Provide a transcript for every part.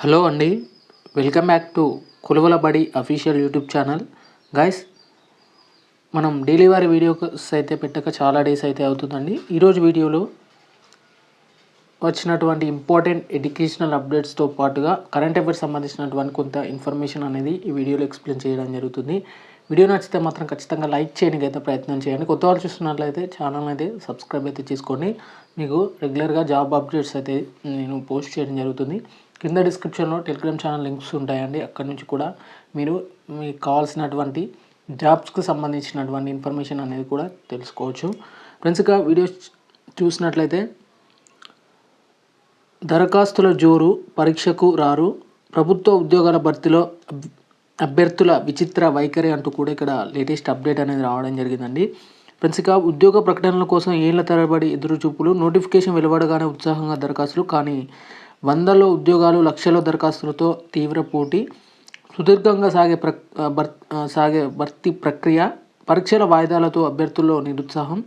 Hello అండి, welcome back to కొలువల బడి official YouTube channel. Guys, మనం డైలీ వారి వీడియోస్ అయితే పెట్టక చాలా డేస్ అయితే అవుతుందండి. ఈరోజు వీడియోలో వచ్చినటువంటి ఇంపార్టెంట్ ఎడ్యుకేషనల్ అప్డేట్స్తో పాటుగా కరెంట్ అఫైర్స్ సంబంధించినటువంటి కొంత ఇన్ఫర్మేషన్ అనేది ఈ వీడియోలో ఎక్స్ప్లెయిన్ చేయడం జరుగుతుంది. వీడియో నచ్చితే మాత్రం ఖచ్చితంగా లైక్ చేయడానికి అయితే ప్రయత్నం చేయండి. కొత్త వాళ్ళు చూస్తున్నట్లయితే ఛానల్ అయితే సబ్స్క్రైబ్ అయితే చేసుకోండి. మీకు రెగ్యులర్గా జాబ్ అప్డేట్స్ అయితే నేను పోస్ట్ చేయడం జరుగుతుంది. కింద డిస్క్రిప్షన్లో టెలిగ్రామ్ ఛానల్ లింక్స్ ఉంటాయండి. అక్కడ నుంచి కూడా మీరు మీకు కావాల్సినటువంటి జాబ్స్కి సంబంధించినటువంటి ఇన్ఫర్మేషన్ అనేది కూడా తెలుసుకోవచ్చు. ఫ్రెండ్స్, ఇక వీడియో చూసినట్లయితే దరఖాస్తుల జోరు, పరీక్షకు రారు, ప్రభుత్వ ఉద్యోగాల భర్తీలో అభ్యర్థుల విచిత్ర వైఖరి అంటూ కూడా ఇక్కడ లేటెస్ట్ అప్డేట్ అనేది రావడం జరిగిందండి. ఫ్రెండ్స్, ఇక ఉద్యోగ ప్రకటనల కోసం ఏళ్ల తరబడి ఎదురుచూపులు, నోటిఫికేషన్ వెలువడగానే ఉత్సాహంగా దరఖాస్తులు, కానీ వందల్లో ఉద్యోగాలు, లక్షల దరఖాస్తులతో తీవ్ర పోటీ, సుదీర్ఘంగా సాగే భర్తీ ప్రక్రియ, పరీక్షల వాయిదాలతో అభ్యర్థుల్లో నిరుత్సాహం.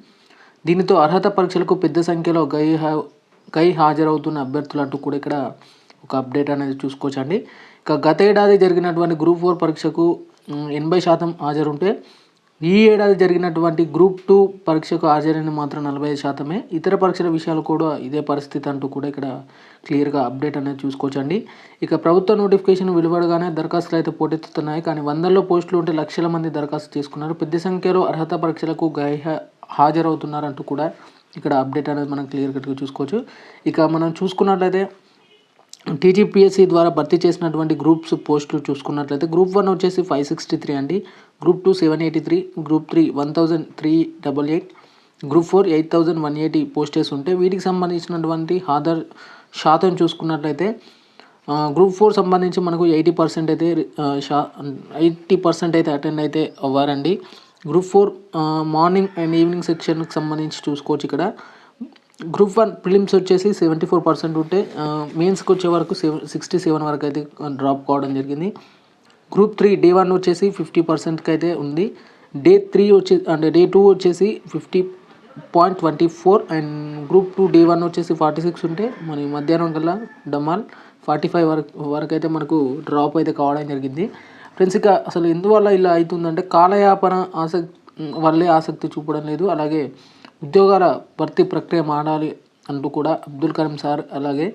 దీనితో అర్హత పరీక్షలకు పెద్ద సంఖ్యలో హాజరవుతున్న అభ్యర్థులు అంటూ కూడా ఇక్కడ ఒక అప్డేట్ అనేది చూసుకోవచ్చండి. ఇక గత ఏడాది జరిగినటువంటి గ్రూప్ 4 పరీక్షకు 80% హాజరుంటే ఈ ఏడాది జరిగినటువంటి గ్రూప్ 2 పరీక్షకు హాజరైన మాత్రం 45%. ఇతర పరీక్షల విషయాలు కూడా ఇదే పరిస్థితి అంటూ కూడా ఇక్కడ క్లియర్గా అప్డేట్ అనేది చూసుకోవచ్చండి. ఇక ప్రభుత్వ నోటిఫికేషన్ వెలువడగానే దరఖాస్తులు అయితే పోటెత్తుతున్నాయి, కానీ వందల్లో పోస్టులు ఉంటే లక్షల మంది దరఖాస్తు చేసుకున్నారు. పెద్ద సంఖ్యలో అర్హత పరీక్షలకు హాజరవుతున్నారంటూ కూడా ఇక్కడ అప్డేట్ అనేది మనం క్లియర్ కట్గా చూసుకోవచ్చు. ఇక మనం చూసుకున్నట్లయితే టీజీపీఎస్సీ ద్వారా భర్తీ చేసినటువంటి గ్రూప్స్ పోస్టులు చూసుకున్నట్లయితే గ్రూప్ 1 వచ్చేసి 563 అండి, గ్రూప్ 2 783, గ్రూప్ 3 1388, గ్రూప్ 4 8180 పోస్టెస్ ఉంటే వీటికి సంబంధించినటువంటి హాజరు శాతం చూసుకున్నట్లయితే గ్రూప్ 4 సంబంధించి మనకు 80% అయితే 80% అయితే అటెండ్ అయితే అవ్వారండి. గ్రూప్ 4 మార్నింగ్ అండ్ ఈవినింగ్ సెక్షన్కి సంబంధించి చూసుకోవచ్చు. ఇక్కడ గ్రూప్ 1 ప్రిలిమ్స్ వచ్చేసి 74% ఉంటే మెయిన్స్కి వచ్చే వరకు 67 వరకు అయితే డ్రాప్ కావడం జరిగింది. గ్రూప్ 3 డే 1 వచ్చేసి 50%కి అయితే ఉంది. డే 2 వచ్చేసి 50.24 అండ్ గ్రూప్ 2 డే 1 వచ్చేసి 46 ఉంటే మన మధ్యాహ్నం కల్లా డమాల్ 45 వరకు అయితే మనకు డ్రాప్ అయితే కావడం జరిగింది. ఫ్రెండ్స్, ఇక అసలు ఎందువల్ల ఇలా అవుతుందంటే కాలయాపన వల్లే ఆసక్తి చూపడం లేదు, అలాగే ఉద్యోగాల భర్తీ ప్రక్రియ మారాలి అంటూ కూడా అబ్దుల్ కరీం సార్, అలాగే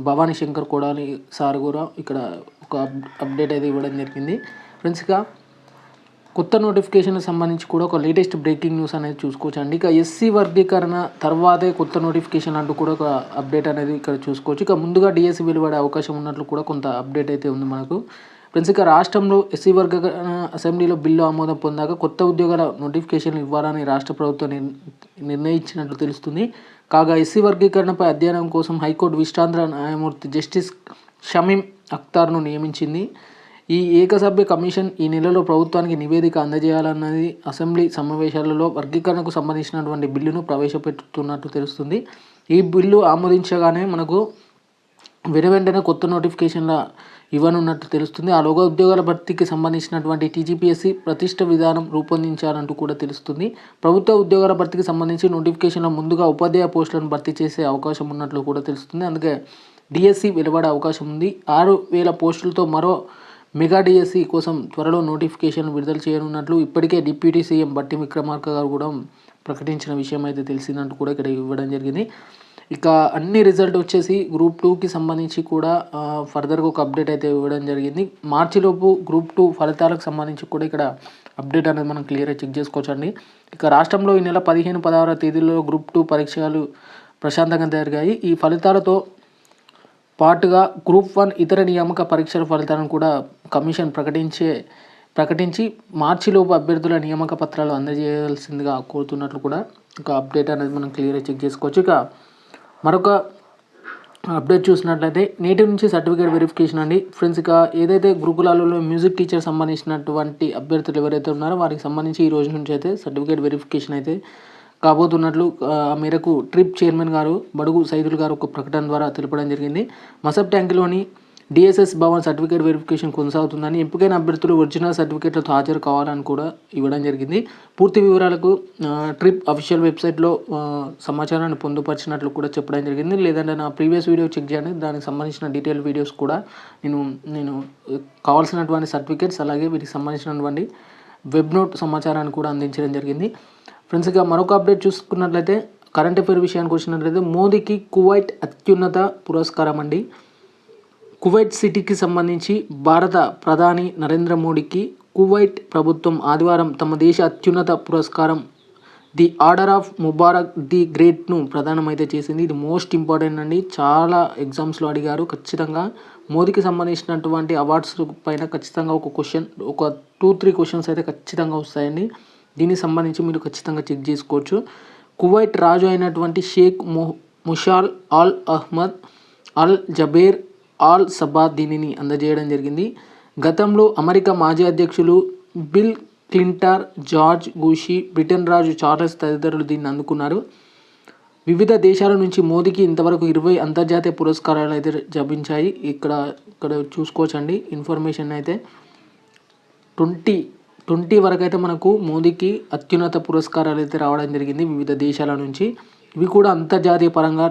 భవానీ శంకర్ కొడాలి సార్ కూడా ఇక్కడ ఒక అప్డేట్ అయితే ఇవ్వడం జరిగింది. ఫ్రెండ్స్, ఇక కొత్త నోటిఫికేషన్కి సంబంధించి కూడా ఒక లేటెస్ట్ బ్రేకింగ్ న్యూస్ అనేది చూసుకోవచ్చండి. ఇక ఎస్సీ వర్గీకరణ తర్వాతే కొత్త నోటిఫికేషన్ అంటూ కూడా ఒక అప్డేట్ అనేది ఇక్కడ చూసుకోవచ్చు. ఇక ముందుగా డిఎస్సి వెలువడే అవకాశం ఉన్నట్లు కూడా కొంత అప్డేట్ అయితే ఉంది మనకు. ఫ్రెండ్స్, ఇక రాష్ట్రంలో ఎస్సీ వర్గీకరణ అసెంబ్లీలో బిల్లు ఆమోదం పొందాక కొత్త ఉద్యోగాల నోటిఫికేషన్లు ఇవ్వాలని రాష్ట్ర ప్రభుత్వం నిర్ణయించినట్లు తెలుస్తుంది. కాగా ఎస్సీ వర్గీకరణపై అధ్యయనం కోసం హైకోర్టు విశ్రాంత న్యాయమూర్తి జస్టిస్ షమీం అఖ్తార్ను నియమించింది. ఈ ఏకసభ్య కమిషన్ ఈ నెలలో ప్రభుత్వానికి నివేదిక అందజేయాలన్నది అసెంబ్లీ సమావేశాలలో వర్గీకరణకు సంబంధించినటువంటి బిల్లును ప్రవేశపెడుతున్నట్లు తెలుస్తుంది. ఈ బిల్లు ఆమోదించగానే మనకు వెంటనే కొత్త నోటిఫికేషన్ల ఇవ్వనున్నట్టు తెలుస్తుంది. ఆలోగా ఉద్యోగాల భర్తీకి సంబంధించినటువంటి టీజీపీఎస్సీ ప్రతిష్ట విధానం రూపొందించారంటూ కూడా తెలుస్తుంది. ప్రభుత్వ ఉద్యోగాల భర్తీకి సంబంధించి నోటిఫికేషన్లో ముందుగా ఉపాధ్యాయ పోస్టులను భర్తీ చేసే అవకాశం ఉన్నట్లు కూడా తెలుస్తుంది. అందుకే డిఎస్సి వెలువడే అవకాశం ఉంది. 6000 పోస్టులతో మరో మెగా డిఎస్సి కోసం త్వరలో నోటిఫికేషన్ విడుదల చేయనున్నట్లు ఇప్పటికే డిప్యూటీ సీఎం బట్టి విక్రమార్క గారు కూడా ప్రకటించిన విషయం అయితే తెలిసిందంటూ కూడా ఇక్కడ ఇవ్వడం జరిగింది. ఇక అన్ని రిజల్ట్ వచ్చేసి గ్రూప్ 2కి సంబంధించి కూడా ఫర్దర్గా ఒక అప్డేట్ అయితే ఇవ్వడం జరిగింది. మార్చిలోపు గ్రూప్ 2 ఫలితాలకు సంబంధించి కూడా ఇక్కడ అప్డేట్ అనేది మనం క్లియర్గా చెక్ చేసుకోవచ్చండి. ఇక రాష్ట్రంలో ఈ నెల 15, 16 తేదీల్లో గ్రూప్ 2 పరీక్షలు ప్రశాంతంగా జరిగాయి. ఈ ఫలితాలతో పాటుగా గ్రూప్ 1 ఇతర నియామక పరీక్షల ఫలితాలను కూడా కమిషన్ ప్రకటించి మార్చిలోపు అభ్యర్థుల నియామక పత్రాలు అందజేయాల్సిందిగా కోరుతున్నట్లు కూడా ఒక అప్డేట్ అనేది మనం క్లియర్గా చెక్ చేసుకోవచ్చు. ఇక మరొక అప్డేట్ చూసినట్లయితే నేటి నుంచి సర్టిఫికేట్ వెరిఫికేషన్ అండి. ఫ్రెండ్స్, ఇక ఏదైతే గురుకులాలలో మ్యూజిక్ టీచర్ సంబంధించినటువంటి అభ్యర్థులు ఎవరైతే ఉన్నారో వారికి సంబంధించి ఈ రోజు నుంచి అయితే సర్టిఫికేట్ వెరిఫికేషన్ అయితే కాబోతున్నట్లు ఆ మేరకు ట్రిప్ చైర్మన్ గారు బడుగు సైదుల్ గారు ఒక ప్రకటన ద్వారా తెలపడం జరిగింది. మసబ్ ట్యాంక్లోని డిఎస్ఎస్ భవన్ సర్టిఫికేట్ వెరిఫికేషన్ కొనసాగుతుందని, ఎంపికైన అభ్యర్థులు ఒరిజినల్ సర్టిఫికేట్లతో హాజరు కావాలని కూడా ఇవ్వడం జరిగింది. పూర్తి వివరాలకు ట్రిప్ అఫీషియల్ వెబ్సైట్లో సమాచారాన్ని పొందుపరిచినట్లు కూడా చెప్పడం జరిగింది. లేదంటే నా ప్రీవియస్ వీడియో చెక్ చేయండి, దానికి సంబంధించిన డీటెయిల్ వీడియోస్ కూడా నేను కావాల్సినటువంటి సర్టిఫికేట్స్ అలాగే వీటికి సంబంధించినటువంటి వెబ్ నోట్ సమాచారాన్ని కూడా అందించడం జరిగింది. ఫ్రెండ్స్, ఇక మరొక అప్డేట్ చూసుకున్నట్లయితే కరెంట్ అఫైర్ విషయానికి వచ్చినట్లయితే మోదీకి కువైట్ అత్యున్నత పురస్కారం అండి. కువైట్ సిటీకి సంబంధించి భారత ప్రధాని నరేంద్ర మోడీకి కువైట్ ప్రభుత్వం ఆదివారం తమ దేశ అత్యున్నత పురస్కారం the order of Mubarak the గ్రేట్ను ప్రదానమైతే చేసింది. ఇది మోస్ట్ ఇంపార్టెంట్ అండి, చాలా ఎగ్జామ్స్లో అడిగారు. ఖచ్చితంగా మోదీకి సంబంధించినటువంటి అవార్డ్స్ పైన ఖచ్చితంగా ఒక 2-3 క్వశ్చన్స్ అయితే ఖచ్చితంగా వస్తాయండి. దీనికి సంబంధించి మీరు ఖచ్చితంగా చెక్ చేసుకోవచ్చు. కువైట్ రాజు అయినటువంటి Sheikh Mushal Al Ahmad Al Jaber Al Sabah దీనిని అందజేయడం జరిగింది. గతంలో అమెరికా మాజీ అధ్యక్షులు Bill Clinton, George Bush, Britain రాజు చార్లెస్ తదితరులు దీన్ని అందుకున్నారు. వివిధ దేశాల నుంచి మోదీకి ఇంతవరకు 20 అంతర్జాతీయ పురస్కారాలు అయితే లభించాయి. ఇక్కడ చూసుకోవచ్చండి ఇన్ఫర్మేషన్ అయితే 20 వరకు అయితే మనకు మోదీకి అత్యున్నత పురస్కారాలు అయితే రావడం జరిగింది వివిధ దేశాల నుంచి. ఇవి కూడా అంతర్జాతీయ పరంగా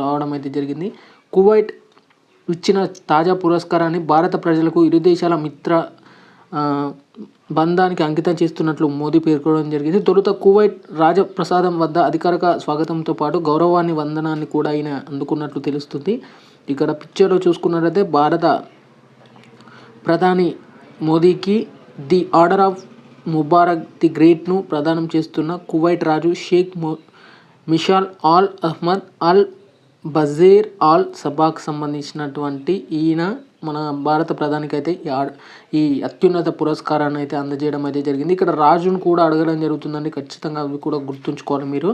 రావడం అయితే జరిగింది. కువైట్ ఇచ్చిన తాజా పురస్కారాన్ని భారత ప్రజలకు ఇరు దేశాల మిత్ర బంధానికి అంకితం చేస్తున్నట్లు మోదీ పేర్కొనడం జరిగింది. తొలుత కువైట్ రాజప్రసాదం వద్ద అధికారిక స్వాగతంతో పాటు గౌరవాన్ని వందనాన్ని కూడా ఆయన అందుకున్నట్లు తెలుస్తుంది. ఇక్కడ పిక్చర్లో చూసుకున్నట్లయితే భారత ప్రధాని మోదీకి the order of Mubarak the గ్రేట్ను ప్రదానం చేస్తున్న కువైట్ రాజు Sheikh Mishal Al Ahmad Al బజేర్ ఆల్ సబాకు సంబంధించినటువంటి ఈయన మన భారత ప్రధానికి అయితే ఈ అత్యున్నత పురస్కారాన్ని అయితే అందజేయడం అయితే జరిగింది. ఇక్కడ రాజును కూడా అడగడం జరుగుతుందండి, ఖచ్చితంగా అవి కూడా గుర్తుంచుకోవాలి మీరు.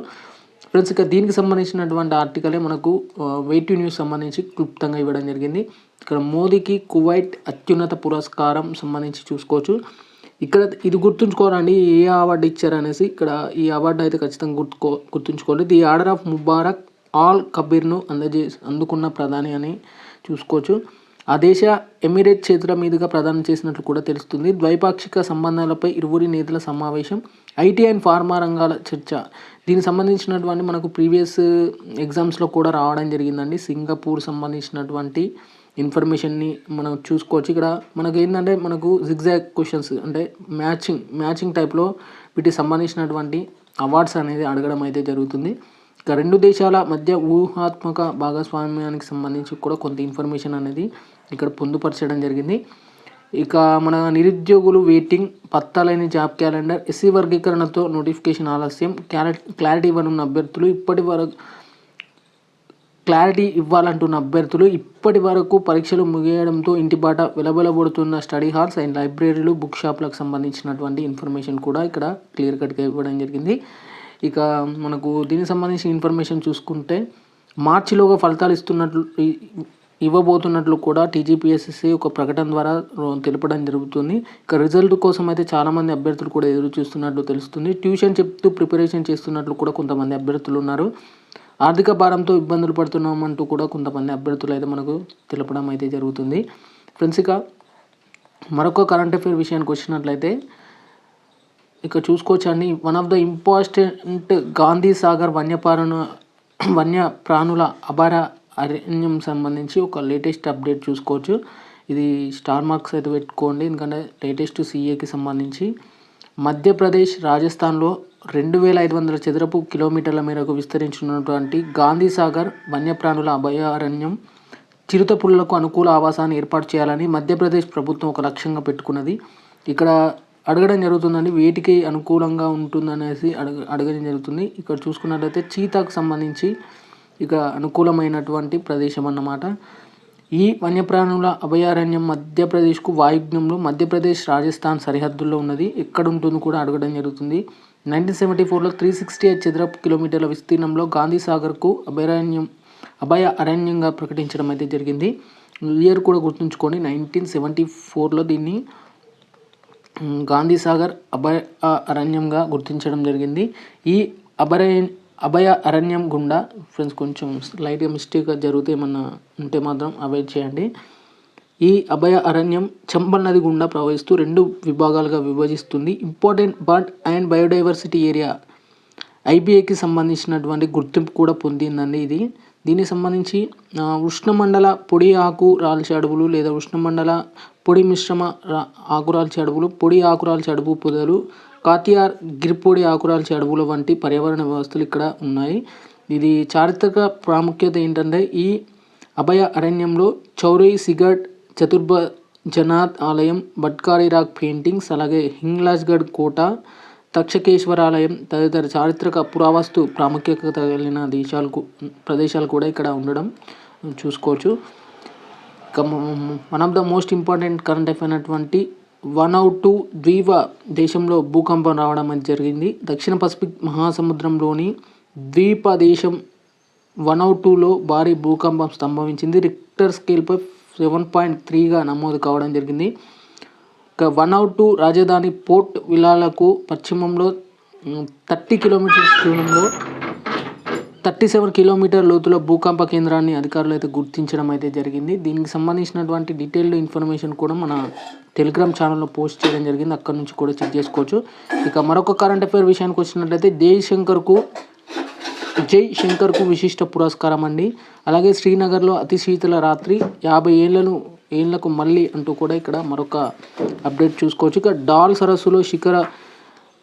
ఫ్రెండ్స్, ఇక దీనికి సంబంధించినటువంటి ఆర్టికలే మనకు వెయిట్ న్యూస్ సంబంధించి క్లుప్తంగా ఇవ్వడం జరిగింది. ఇక్కడ మోదీకి కువైట్ అత్యున్నత పురస్కారం సంబంధించి చూసుకోవచ్చు. ఇక్కడ ఇది గుర్తుంచుకోవాలండి, ఏ అవార్డు ఇచ్చారు అనేసి. ఇక్కడ ఈ అవార్డు అయితే ఖచ్చితంగా గుర్తుంచుకోవాలి. The order of Mubarak Al కబీర్ను అందుకున్న ప్రధాని అని చూసుకోవచ్చు. ఆ దేశ ఎమిరేట్ చేతుల మీదుగా ప్రదానం చేసినట్లు కూడా తెలుస్తుంది. ద్వైపాక్షిక సంబంధాలపై ఇరువురి నేతల సమావేశం, ఐటీ అండ్ ఫార్మా రంగాల చర్చ. దీనికి సంబంధించినటువంటి మనకు ప్రీవియస్ ఎగ్జామ్స్లో కూడా రావడం జరిగిందండి. సింగపూర్ సంబంధించినటువంటి ఇన్ఫర్మేషన్ని మనం చూసుకోవచ్చు. ఇక్కడ మనకు ఏంటంటే మనకు జిగ్జాగ్ క్వశ్చన్స్ అంటే మ్యాచింగ్ టైప్లో వీటికి సంబంధించినటువంటి అవార్డ్స్ అనేది అడగడం అయితే జరుగుతుంది. ఇక రెండు దేశాల మధ్య ఊహాత్మక భాగస్వామ్యానికి సంబంధించి కూడా కొంత ఇన్ఫర్మేషన్ అనేది ఇక్కడ పొందుపరచడం జరిగింది. ఇక మన నిరుద్యోగులు వెయిటింగ్, పత్తాలేని జాబ్ క్యాలెండర్, ఎస్సీ వర్గీకరణతో నోటిఫికేషన్ ఆలస్యం, క్లారిటీ ఇవ్వనున్న అభ్యర్థులు ఇప్పటి వరకు పరీక్షలు ముగియడంతో ఇంటిబాట వెలబెలబడుతున్న స్టడీ హాల్స్ అండ్ లైబ్రరీలు, బుక్ షాప్లకు సంబంధించినటువంటి ఇన్ఫర్మేషన్ కూడా ఇక్కడ క్లియర్ కట్గా ఇవ్వడం జరిగింది. ఇక మనకు దీనికి సంబంధించిన ఇన్ఫర్మేషన్ చూసుకుంటే మార్చిలోగా ఫలితాలు ఇవ్వబోతున్నట్లు కూడా టీజీపీఎస్సీ ఒక ప్రకటన ద్వారా తెలపడం జరుగుతుంది. ఇక రిజల్ట్ కోసం అయితే చాలామంది అభ్యర్థులు కూడా ఎదురు చూస్తున్నట్లు తెలుస్తుంది. ట్యూషన్ చెప్తూ ప్రిపరేషన్ చేస్తున్నట్లు కూడా కొంతమంది అభ్యర్థులు ఉన్నారు. ఆర్థిక భారంతో ఇబ్బందులు పడుతున్నామంటూ కూడా కొంతమంది అభ్యర్థులు అయితే మనకు తెలపడం అయితే జరుగుతుంది. ఫ్రెండ్స్, ఇక మరొక కరెంట్ అఫైర్ విషయానికి వచ్చినట్లయితే ఇక చూసుకోవచ్చండి. One of the important Gandhi Sagar వన్యప్రాణుల అభయారణ్యం సంబంధించి ఒక లేటెస్ట్ అప్డేట్ చూసుకోవచ్చు. ఇది స్టార్ మార్క్స్ అయితే పెట్టుకోండి, ఎందుకంటే లేటెస్ట్ సీఏకి సంబంధించి మధ్యప్రదేశ్, రాజస్థాన్లో 2500 చదరపు కిలోమీటర్ల మేరకు విస్తరించినటువంటి గాంధీ సాగర్ వన్యప్రాణుల అభయారణ్యం చిరుతపులులకు అనుకూల ఆవాసాన్ని ఏర్పాటు చేయాలని మధ్యప్రదేశ్ ప్రభుత్వం ఒక లక్ష్యంగా పెట్టుకున్నది. ఇక్కడ అడగడం జరుగుతుందండి, వేటికి అనుకూలంగా ఉంటుందనేసి అడగడం జరుగుతుంది. ఇక్కడ చూసుకున్నట్లయితే చీతాకు సంబంధించి ఇక అనుకూలమైనటువంటి ప్రదేశం అన్నమాట. ఈ వన్యప్రాణుల అభయారణ్యం మధ్యప్రదేశ్కు వాయువ్యంలో మధ్యప్రదేశ్, రాజస్థాన్ సరిహద్దుల్లో ఉన్నది. ఎక్కడ ఉంటుంది కూడా అడగడం జరుగుతుంది. 1974లో 368 చదరపు కిలోమీటర్ల విస్తీర్ణంలో గాంధీ సాగర్కు అభయ అరణ్యంగా ప్రకటించడం అయితే జరిగింది. ఇయర్ కూడా గుర్తుంచుకొని 1974లో దీన్ని గాంధీ సాగర్ అభయారణ్యంగా గుర్తించడం జరిగింది. ఈ అభయ అరణ్యం గుండా ఫ్రెండ్స్ కొంచెం లైట్గా మిస్టేక్గా జరిగితే ఏమన్నా ఉంటే మాత్రం అవాయిడ్ చేయండి. ఈ అభయ అరణ్యం చంబల్ నది గుండా ప్రవహిస్తూ 2 విభాగాలుగా విభజిస్తుంది. Important bird and biodiversity area ఐబీఏకి సంబంధించినటువంటి గుర్తింపు కూడా పొందిందండి ఇది. దీనికి సంబంధించి ఉష్ణమండల పొడి ఆకు రాల్చే అడవులు లేదా ఉష్ణమండల పొడి మిశ్రమ ఆకురాల్చే అడవులు, పొడి ఆకురాల్చే అడవు పొదలు, కాతియార్ గిరిపొడి ఆకురాల్చే అడవుల వంటి పర్యావరణ వ్యవస్థలు ఇక్కడ ఉన్నాయి. ఇది చారిత్రక ప్రాముఖ్యత ఏంటంటే ఈ అభయ అరణ్యంలో చౌరీ సిగట్ చతుర్భజనాథ్ ఆలయం, బట్కారీ రాక్ పెయింటింగ్స్, అలాగే హింగ్లాజ్గఢ్ కోట, తక్షకేశ్వర ఆలయం తదితర చారిత్రక పురావస్తు ప్రాముఖ్యత కలిగిన ప్రదేశాలు కూడా ఇక్కడ ఉండడం చూసుకోవచ్చు. ఇక one of the most important current affair అయినటువంటి వనౌటు ద్వీప దేశంలో భూకంపం రావడం అనేది జరిగింది. దక్షిణ పసిఫిక్ మహాసముద్రంలోని ద్వీప దేశం వనౌటులో భారీ భూకంపం సంభవించింది. రిక్టర్ స్కేల్పై 7.3గా నమోదు కావడం జరిగింది. వనౌటు రాజధాని పోర్ట్ విలాలకు పశ్చిమంలో 30 కిలోమీటర్ల దూరంలో 37 కిలోమీటర్ లోతులో భూకంప కేంద్రాన్ని అధికారులు అయితే గుర్తించడం అయితే జరిగింది. దీనికి సంబంధించినటువంటి డీటెయిల్డ్ ఇన్ఫర్మేషన్ కూడా మన టెలిగ్రామ్ ఛానల్లో పోస్ట్ చేయడం జరిగింది. అక్కడ నుంచి కూడా చెక్ చేసుకోవచ్చు. ఇక మరొక కరెంట్ అఫైర్ విషయానికి వచ్చినట్లయితే జై శంకర్కు విశిష్ట పురస్కారం అండి. అలాగే శ్రీనగర్లో అతి శీతల రాత్రి 50 ఏళ్లకు మళ్ళీ అంటూ కూడా ఇక్కడ మరొక అప్డేట్ చూసుకోవచ్చు. ఇక డాల్ సరస్సులో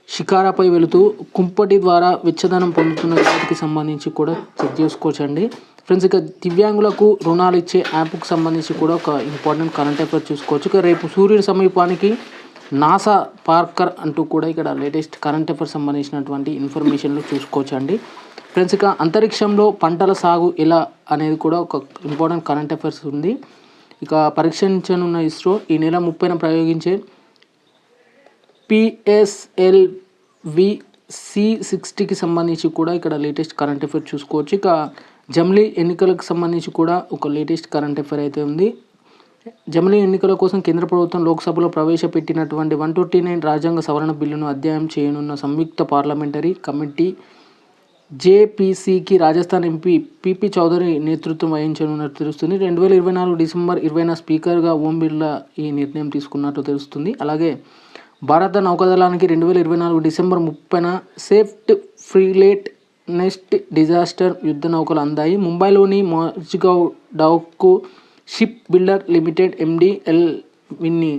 షికారాపై వెళుతూ కుంపటి ద్వారా వెచ్చదనం పొందుతున్న వ్యక్తికి సంబంధించి కూడా చెక్ చేసుకోవచ్చు అండి. ఫ్రెండ్స్, ఇక దివ్యాంగులకు రుణాలు ఇచ్చే యాప్కి సంబంధించి కూడా ఒక ఇంపార్టెంట్ కరెంట్ అఫైర్ చూసుకోవచ్చు. ఇక రేపు సూర్యుడి సమీపానికి నాసా పార్కర్ అంటూ కూడా ఇక్కడ లేటెస్ట్ కరెంట్ అఫైర్ సంబంధించినటువంటి ఇన్ఫర్మేషన్లు చూసుకోవచ్చు అండి. ఫ్రెండ్స్, ఇక అంతరిక్షంలో పంటల సాగు ఎలా అనేది కూడా ఒక ఇంపార్టెంట్ కరెంట్ అఫైర్స్ ఉంది. ఇక పరీక్షించనున్న ఇస్రో ఈ నెల 30న ప్రయోగించే PSLV C60కి సంబంధించి కూడా ఇక్కడ లేటెస్ట్ కరెంట్ అఫైర్ చూసుకోవచ్చు. ఇక జమిలీ ఎన్నికలకు సంబంధించి కూడా ఒక లేటెస్ట్ కరెంట్ అఫైర్ అయితే ఉంది. జమిలీ ఎన్నికల కోసం కేంద్ర ప్రభుత్వం లోక్సభలో ప్రవేశపెట్టినటువంటి 129 రాజ్యాంగ సవరణ బిల్లును అధ్యయనం చేయనున్న సంయుక్త పార్లమెంటరీ కమిటీ JPCకి రాజస్థాన్ ఎంపీ పిపి చౌదరి నేతృత్వం వహించనున్నట్టు తెలుస్తుంది. 2024 డిసెంబర్ 20న స్పీకర్గా ఓం బిర్లా ఈ నిర్ణయం తీసుకున్నట్టు తెలుస్తుంది. అలాగే భారత నౌకాదళానికి 2024 డిసెంబర్ 30న సేఫ్ట్ ఫ్రీగేట్ నెక్స్ట్ డిజాస్టర్ యుద్ధ నౌకలు అందాయి. ముంబైలోని Mazagon Daaku ship builder limited MDL వీన్ని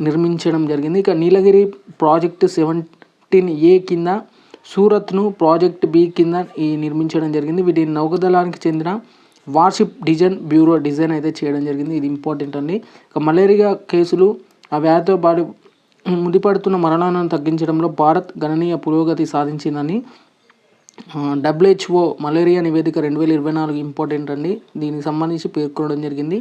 నిర్మించడం జరిగింది. ఇక నీలగిరి ప్రాజెక్టు 17A కింద, సూరత్ను ప్రాజెక్ట్ B కింద నిర్మించడం జరిగింది. వీటిని నౌకాదళానికి చెందిన వార్షిప్ డిజైన్ బ్యూరో డిజైన్ అయితే చేయడం జరిగింది. ఇది ఇంపార్టెంట్ అండి. ఇక మలేరియా కేసులు ఆ వ్యాధితో పాటు ముడిపడుతున్న మరణాలను తగ్గించడంలో భారత్ గణనీయ పురోగతి సాధించిందని WHO మలేరియా నివేదిక 2024 ఇంపార్టెంట్ అండి. దీనికి సంబంధించి పేర్కొనడం జరిగింది.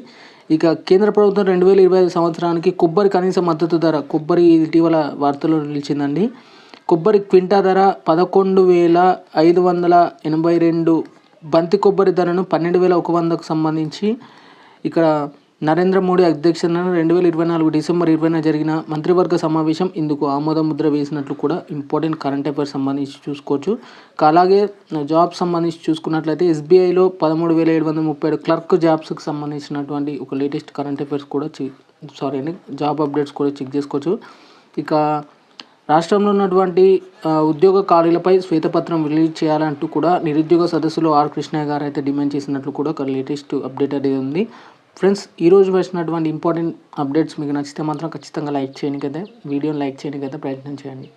ఇక కేంద్ర ప్రభుత్వం 2025 సంవత్సరానికి కొబ్బరి కనీస మద్దతు ధర కొబ్బరి ఇటీవల వార్తల్లో నిలిచిందండి. కొబ్బరి క్వింటా ధర 11,582, బంతి కొబ్బరి ధరను 12,100కు సంబంధించి ఇక్కడ నరేంద్ర మోడీ అధ్యక్షతన 2024 డిసెంబర్ 20న జరిగిన మంత్రివర్గ సమావేశం ఇందుకు ఆమోద ముద్ర వేసినట్లు కూడా ఇంపార్టెంట్ కరెంట్ అఫైర్ సంబంధించి చూసుకోవచ్చు. అలాగే జాబ్ సంబంధించి చూసుకున్నట్లయితే SBIలో 13,737 క్లర్క్ జాబ్స్కి సంబంధించినటువంటి ఒక లేటెస్ట్ కరెంట్ అఫైర్స్ కూడా జాబ్ అప్డేట్స్ కూడా చెక్ చేసుకోవచ్చు. ఇక రాష్ట్రంలో ఉన్నటువంటి ఉద్యోగ ఖాళీలపై శ్వేతపత్రం రిలీజ్ చేయాలంటూ కూడా నిరుద్యోగ సదస్సులో ఆర్ కృష్ణయ్య గారు అయితే డిమాండ్ చేసినట్లు కూడా ఒక లేటెస్ట్ అప్డేట్ అనేది ఉంది. ఫ్రెండ్స్, ఈరోజు వచ్చినటువంటి ఇంపార్టెంట్ అప్డేట్స్ మీకు నచ్చితే మాత్రం ఖచ్చితంగా లైక్ చేయడానికి అయితే వీడియోని లైక్ చేయడానికి అయితే ప్రయత్నం చేయండి.